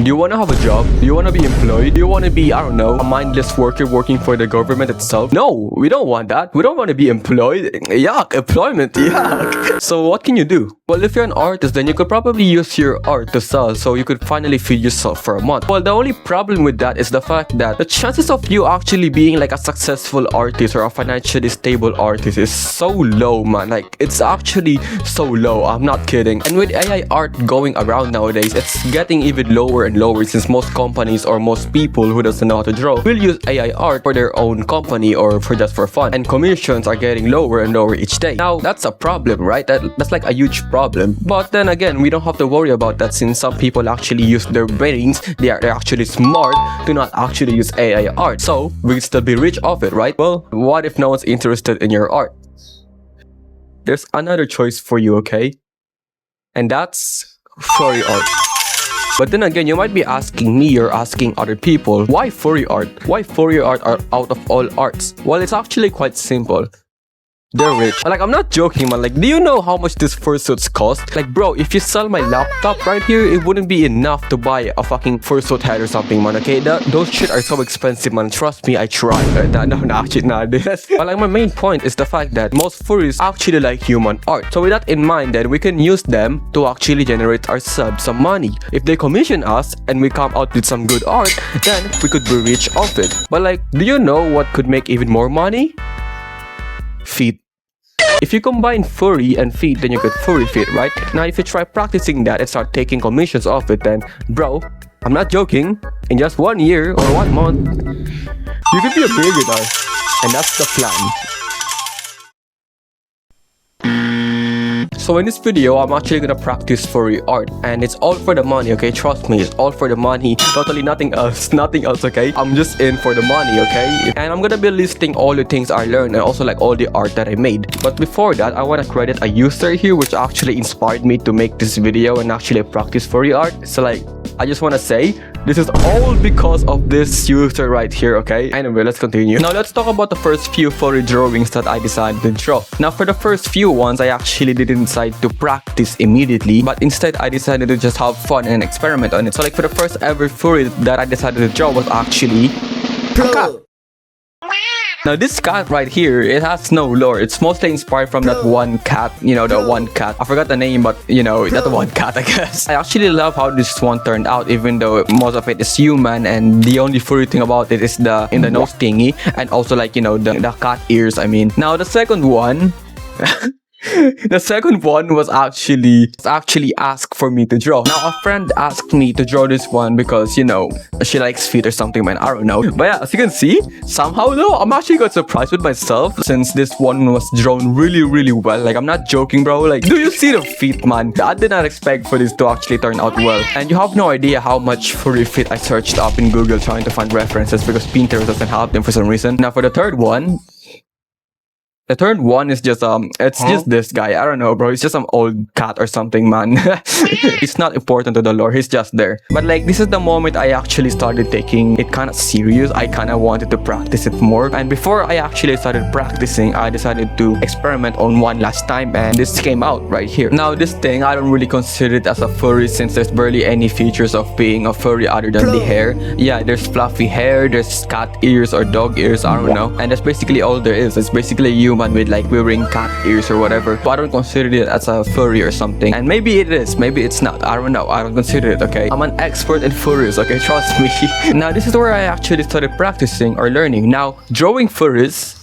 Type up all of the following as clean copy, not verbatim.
Do you want to have a job? Do you want to be employed? Do you want to be, I don't know, a mindless worker working for the government itself? No, we don't want that. We don't want to be employed. Yuck, employment, yuck. So what can you do? Well, if you're an artist, then you could probably use your art to sell, so you could finally feed yourself for a month. Well, the only problem with that is the fact that the chances of you actually being like a successful artist or a financially stable artist is so low, man. Like, it's actually so low. I'm not kidding. And with AI art going around nowadays, it's getting even lower and lower, since most companies or most people who doesn't know how to draw will use AI art for their own company or for just for fun, and commissions are getting lower and lower each day. Now that's a problem, right? That's like a huge problem. But then again, we don't have to worry about that, since some people actually use their brains. They're actually smart to not actually use AI art, so we can still be rich off it, right? Well, what if no one's interested in your art? There's another choice for you, okay? And that's furry art. But then again, you might be asking me or asking other people, why furry art? Why furry art are out of all arts? Well, it's actually quite simple. They're rich. Like, I'm not joking, man. Like, do you know how much this fursuits cost? Like, bro, if you sell my laptop right here, it wouldn't be enough to buy a fucking fursuit head or something, man. Okay, those shit are so expensive, man. Trust me, I tried. No, actually, nah. But like, my main point is the fact that most furries actually like human art. So with that in mind, then we can use them to actually generate ourselves some money. If they commission us and we come out with some good art, then we could be rich off it. But like, do you know what could make even more money? Feet. If you combine furry and feet, then you get furry feet, right? Now, if you try practicing that and start taking commissions off it, then, bro, I'm not joking, in just 1 year or 1 month, you could be a billionaire. And that's the plan. So in this video, I'm actually gonna practice furry art, and it's all for the money, okay? Trust me, it's all for the money. Totally nothing else, okay? I'm just in for the money, okay? And I'm gonna be listing all the things I learned and also like all the art that I made. But before that, I wanna credit a user here which actually inspired me to make this video and actually practice furry art. So like, I just wanna say, this is all because of this user right here, okay? Anyway, let's continue. Now, let's talk about the first few furry drawings that I decided to draw. Now, for the first few ones, I actually didn't decide to practice immediately, but instead, I decided to just have fun and experiment on it. So, like, for the first ever furry that I decided to draw was actually a cat. Now, this cat right here, it has no lore. It's mostly inspired from that one cat, you know, the one cat. I forgot the name, but, you know, that one cat, I guess. I actually love how this one turned out, even though most of it is human, and the only furry thing about it is the nose thingy, and also, like, you know, the cat ears, I mean. Now, the second one... The second one was actually asked for me to draw. Now, a friend asked me to draw this one because, you know, she likes feet or something, man. I don't know. But yeah, as you can see, somehow though, I'm actually got surprised with myself since this one was drawn really, really well. Like, I'm not joking, bro. Like, do you see the feet, man? I did not expect for this to actually turn out well. And you have no idea how much furry feet I searched up in Google trying to find references because Pinterest doesn't have them for some reason. Now, for the third one... The third one is just, it's just this guy. I don't know, bro. It's just some old cat or something, man. It's not important to the lore. He's just there. But, like, this is the moment I actually started taking it kind of serious. I kind of wanted to practice it more. And before I actually started practicing, I decided to experiment on one last time. And this came out right here. Now, this thing, I don't really consider it as a furry since there's barely any features of being a furry other than the hair. Yeah, there's fluffy hair. There's cat ears or dog ears. I don't know. And that's basically all there is. It's basically human with like wearing cat ears or whatever, but I don't consider it as a furry or something. And maybe it is, maybe it's not, I don't know. I don't consider it, okay? I'm an expert in furries, okay? Trust me. Now, this is where I actually started practicing or learning. Now, drawing furries,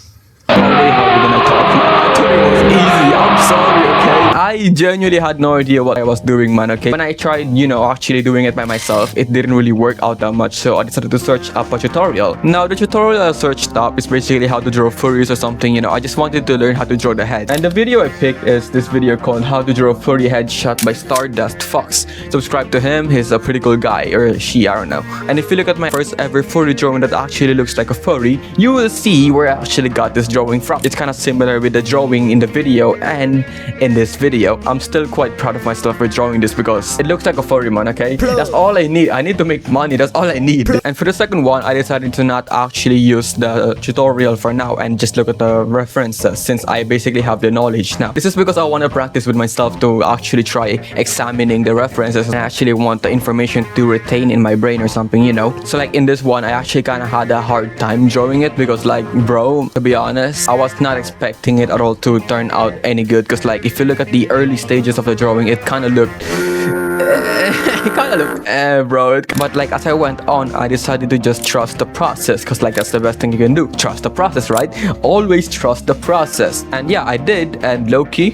how are we gonna talk? I thought it was easy. I'm sorry, okay? I genuinely had no idea what I was doing, man, okay? When I tried, you know, actually doing it by myself, it didn't really work out that much, so I decided to search up a tutorial. Now, the tutorial I searched up is basically how to draw furries or something, you know. I just wanted to learn how to draw the head. And the video I picked is this video called How to Draw a Furry Head Shot by Stardust Fox. Subscribe to him, he's a pretty cool guy, or she, I don't know. And if you look at my first ever furry drawing that actually looks like a furry, you will see where I actually got this drawing from. It's kind of similar with the drawing in the video and in this video. video, I'm still quite proud of myself for drawing this because it looks like a furry man, okay? That's all I need. I need to make money. That's all I need. And for the second one, I decided to not actually use the tutorial for now and just look at the references since I basically have the knowledge now. This is because I want to practice with myself to actually try examining the references and I actually want the information to retain in my brain or something, you know? So like in this one, I actually kind of had a hard time drawing it because like, bro, to be honest, I was not expecting it at all to turn out any good because like if you look at the early stages of the drawing, it kind of looked bro. But like as I went on, I decided to just trust the process because like that's the best thing you can do. Trust the process, right? Always trust the process. And yeah, I did. And low-key,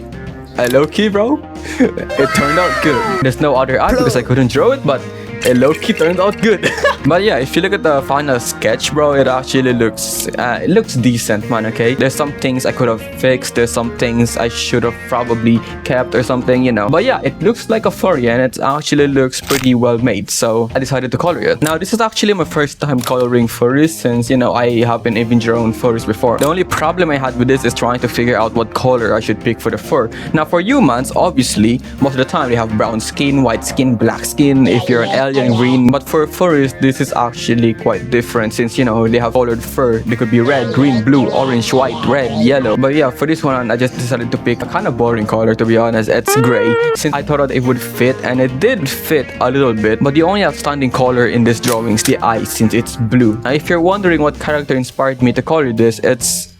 bro, it turned out good. There's no other art because I couldn't draw it, but it low-key turned out good. But yeah, if you look at the final sketch, bro, it actually looks decent, man, okay? There's some things I could have fixed. There's some things I should have probably kept or something, you know. But yeah, it looks like a furry and it actually looks pretty well made. So I decided to color it. Now, this is actually my first time coloring furries since, you know, I haven't even drawn furries before. The only problem I had with this is trying to figure out what color I should pick for the fur. Now, for humans, obviously, most of the time they have brown skin, white skin, black skin. If you're an alien, green. But for furries, this is actually quite different since, you know, they have colored fur. They could be red, green, blue, orange, white, red, yellow. But yeah, for this one, I just decided to pick a kind of boring color, to be honest. It's gray since I thought that it would fit, and it did fit a little bit. But the only outstanding color in this drawing is the eyes since it's blue. Now, if you're wondering what character inspired me to color this, it's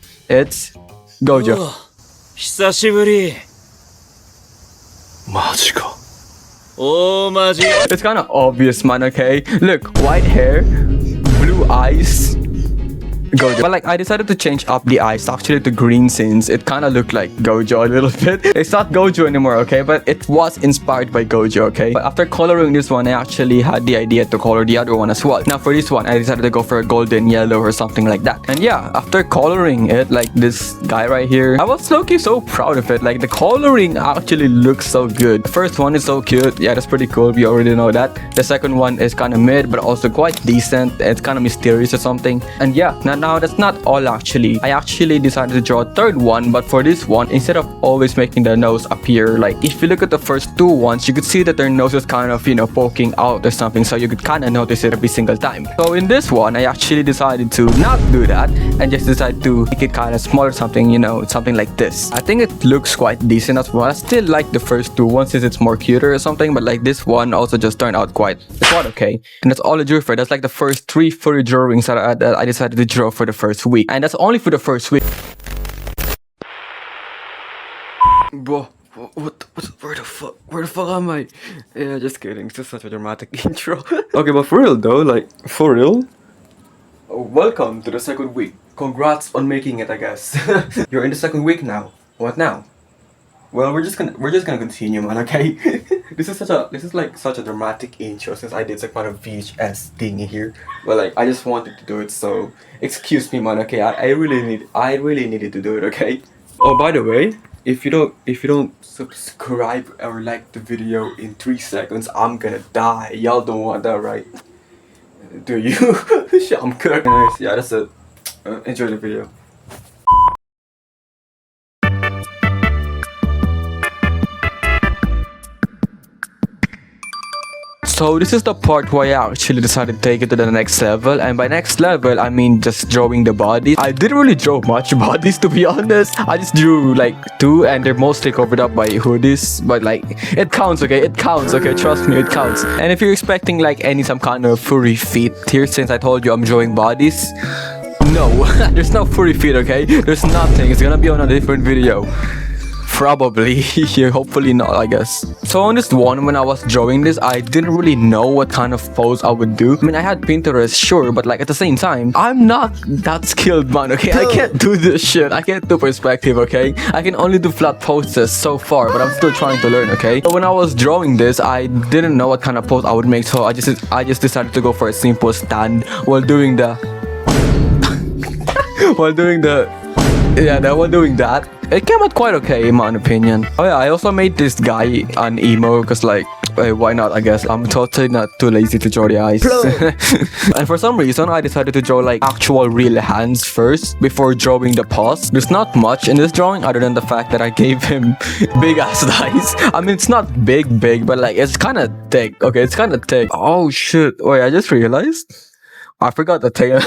Gojo. 久しぶり。マジか。 Oh, magic. It's kind of obvious, man, okay? Look, white hair, blue eyes, Gojo. But like I decided to change up the eyes actually to green since it kind of looked like Gojo a little bit. It's not Gojo anymore, okay? But it was inspired by Gojo, okay? But after coloring this one, I actually had the idea to color the other one as well. Now for this one, I decided to go for a golden yellow or something like that. And yeah, after coloring it, like this guy right here, I was low-key so proud of it. Like the coloring actually looks so good. The first one is so cute. Yeah, that's pretty cool. We already know that. The second one is kind of mid, but also quite decent. It's kind of mysterious or something. And yeah, now that's not all actually. I actually decided to draw a third one, but for this one, instead of always making the nose appear, like if you look at the first two ones, you could see that their nose is kind of, you know, poking out or something, so you could kind of notice it every single time. So in this one, I actually decided to not do that and just decide to make it kind of smaller, something, you know, something like this. I think it looks quite decent as well. I still like the first two ones since it's more cuter or something, but like this one also just turned out quite okay. And that's all I drew for it. That's like the first 3 furry drawings that I decided to draw for the first week, and that's only for the first week. Bro, where the fuck am I? Yeah, just kidding. It's just such a dramatic intro. Okay, but for real though, like for real. Welcome to the second week. Congrats on making it, I guess. You're in the second week now. What now? Well, we're just gonna continue, man. Okay. This is like such a dramatic intro since I did some kind of VHS thing here. But like I just wanted to do it, so excuse me, man. Okay, I really needed to do it. Okay. Oh, by the way, if you don't subscribe or like the video in 3 seconds, I'm gonna die. Y'all don't want that, right? Do you? Shit, I'm cooked. Anyways, yeah, that's it. Enjoy the video. So this is the part where I actually decided to take it to the next level, and by next level I mean just drawing the bodies. I didn't really draw much bodies, to be honest. I just drew like 2 and they're mostly covered up by hoodies, but like it counts, okay? It counts, okay? Trust me, it counts. And if you're expecting like some kind of furry feet here, since I told you I'm drawing bodies, no, there's no furry feet, okay? There's nothing. It's gonna be on a different video. Probably. Hopefully not, I guess. So on this one, when I was drawing this, I didn't really know what kind of pose I would do. I mean, I had Pinterest, sure, but like at the same time, I'm not that skilled, man, okay? I can't do this shit. I can't do perspective, okay? I can only do flat poses so far, but I'm still trying to learn, okay? So when I was drawing this, I didn't know what kind of pose I would make, so I just decided to go for a simple stand while doing the while doing that. It came out quite okay in my opinion. Oh yeah, I also made this guy an emo because like why not, I guess. I'm totally not too lazy to draw the eyes. And for some reason, I decided to draw like actual real hands first before drawing the paws. There's not much in this drawing other than the fact that I gave him big ass eyes. I mean, it's not big, but like it's kind of thick. Okay, it's kind of thick. Oh shit. Wait, I just realized I forgot the tail.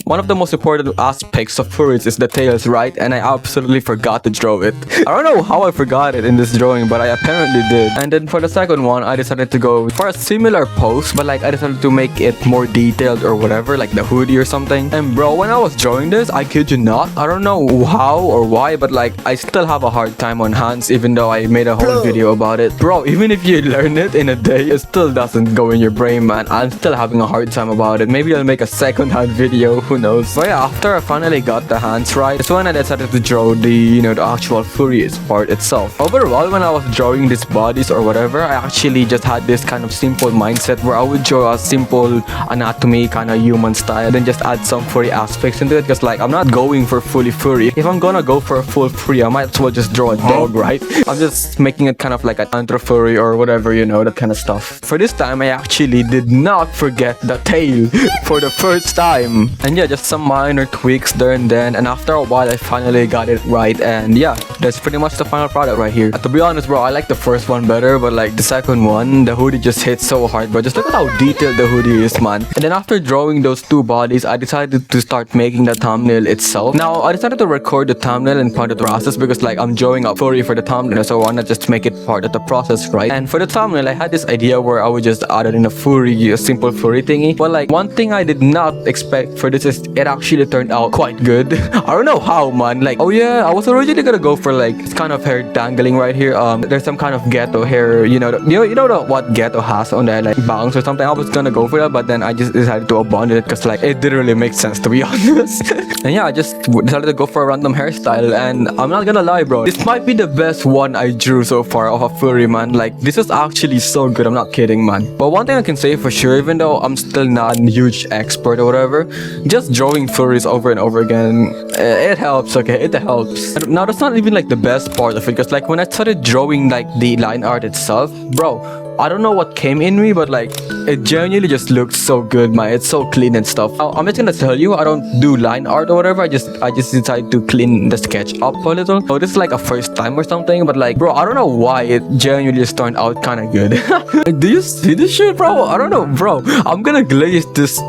One of the most important aspects of furries is the tails, right? And I absolutely forgot to draw it. I don't know how I forgot it in this drawing, but I apparently did. And then for the second one, I decided to go for a similar pose, but like I decided to make it more detailed or whatever, like the hoodie or something. And bro, when I was drawing this, I kid you not, I don't know how or why, but like I still have a hard time on hands, even though I made a whole video about it. Bro, even if you learn it in a day, it still doesn't go in your brain, man. I'm still having a hard time about it. Maybe I'll make a second hand video, who knows. But yeah, after I finally got the hands right, it's when I decided to draw the, the actual furries part itself. Overall, when I was drawing these bodies or whatever, I actually just had this kind of simple mindset where I would draw a simple anatomy, kind of human style, then just add some furry aspects into it, because like I'm not going for fully furry. If I'm gonna go for a full furry, I might as well just draw a dog, right? I'm just making it kind of like an antro furry or whatever, that kind of stuff. For this time, I actually did not forget the tail for the first time. And yeah, just some minor tweaks there and then, and after a while I finally got it right. And yeah, that's pretty much the final product right here. To be honest, bro, I like the first one better, but like the second one, the hoodie just hits so hard, bro. Just look at how detailed the hoodie is, man. And then after drawing those two bodies, I decided to start making the thumbnail itself. Now I decided to record the thumbnail and part of the process because like I'm drawing a furry for the thumbnail, so why not just make it part of the process, right? And for the thumbnail, I had this idea where I would just add it in a simple furry thingy. But like one thing I did not expect for this is it actually turned out quite good. I don't know how, man. Like, oh yeah, I was originally gonna go for like this kind of hair dangling right here. There's some kind of ghetto hair, what ghetto has on there, like bangs or something. I was gonna go for that, but then I just decided to abandon it because like it didn't really make sense, to be honest. And yeah, I just decided to go for a random hairstyle, and I'm not gonna lie, bro, this might be the best one I drew so far of a furry, man. Like, this is actually so good, I'm not kidding, man. But one thing I can say for sure, even though I'm still not a huge expert or whatever, just drawing furries over and over again, it helps, okay? It helps. Now, that's not even like the best part of it, because like when I started drawing like the line art itself, bro, I don't know what came in me, but like it genuinely just looks so good, man. It's so clean and stuff. Now, I'm just gonna tell you, I don't do line art or whatever. I just decided to clean the sketch up a little. So this is like a first time or something, but like, bro, I don't know why it genuinely just turned out kind of good. Do you see this shit, bro? I don't know, bro. I'm gonna glaze this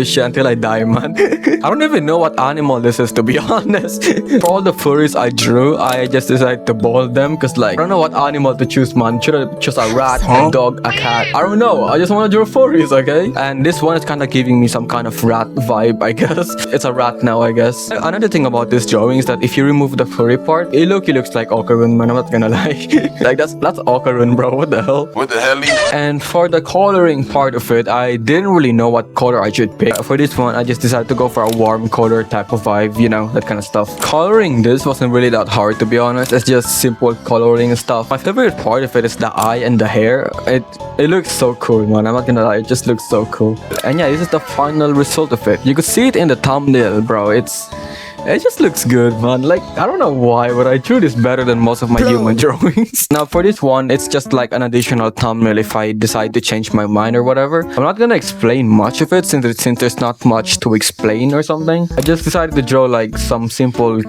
shit until I die, man. I don't even know what animal this is, to be honest. For all the furries I drew, I just decided to bold them because like I don't know what animal to choose, man. Should I choose a rat, a dog, a cat? I don't know. I just want to draw furries, okay? And this one is kind of giving me some kind of rat vibe, I guess. It's a rat now, I guess. Another thing about this drawing is that if you remove the furry part, it looks like Ocarun, man. I'm not gonna lie. Like that's Ocarun, bro. What the hell? What the hell? And for the coloring part of it, I didn't really know what color I should pick. For this one, I just decided to go for a warm color type of vibe, that kind of stuff. Coloring this wasn't really that hard, to be honest. It's just simple coloring and stuff. My favorite part of it is the eye and the hair. It looks so cool, man. I'm not gonna lie, it just looks so cool. And yeah, this is the final result of it. You could see it in the thumbnail, bro. It just looks good, man. Like, I don't know why, but I drew this better than most of my human drawings. Now, for this one, it's just like an additional thumbnail if I decide to change my mind or whatever. I'm not gonna explain much of it since there's not much to explain or something. I just decided to draw like some simple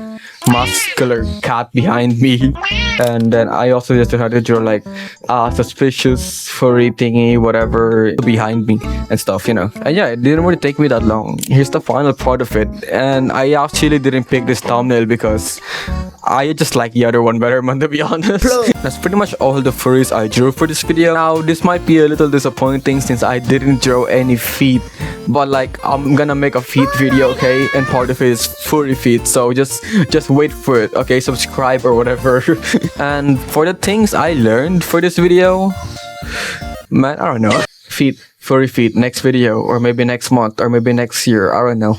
muscular cat behind me, and then I also just decided to draw like a suspicious furry thingy whatever behind me and stuff, And yeah, it didn't really take me that long. Here's the final part of it, and I actually didn't pick this thumbnail because I just like the other one better, man, to be honest. That's pretty much all the furries I drew for this video. Now, this might be a little disappointing since I didn't draw any feet, but like I'm gonna make a feet video, okay? And part of it is furry feet, so just wait for it, okay? Subscribe or whatever. And for the things I learned for this video, man, I don't know. Furry feet, next video, or maybe next month, or maybe next year, I don't know.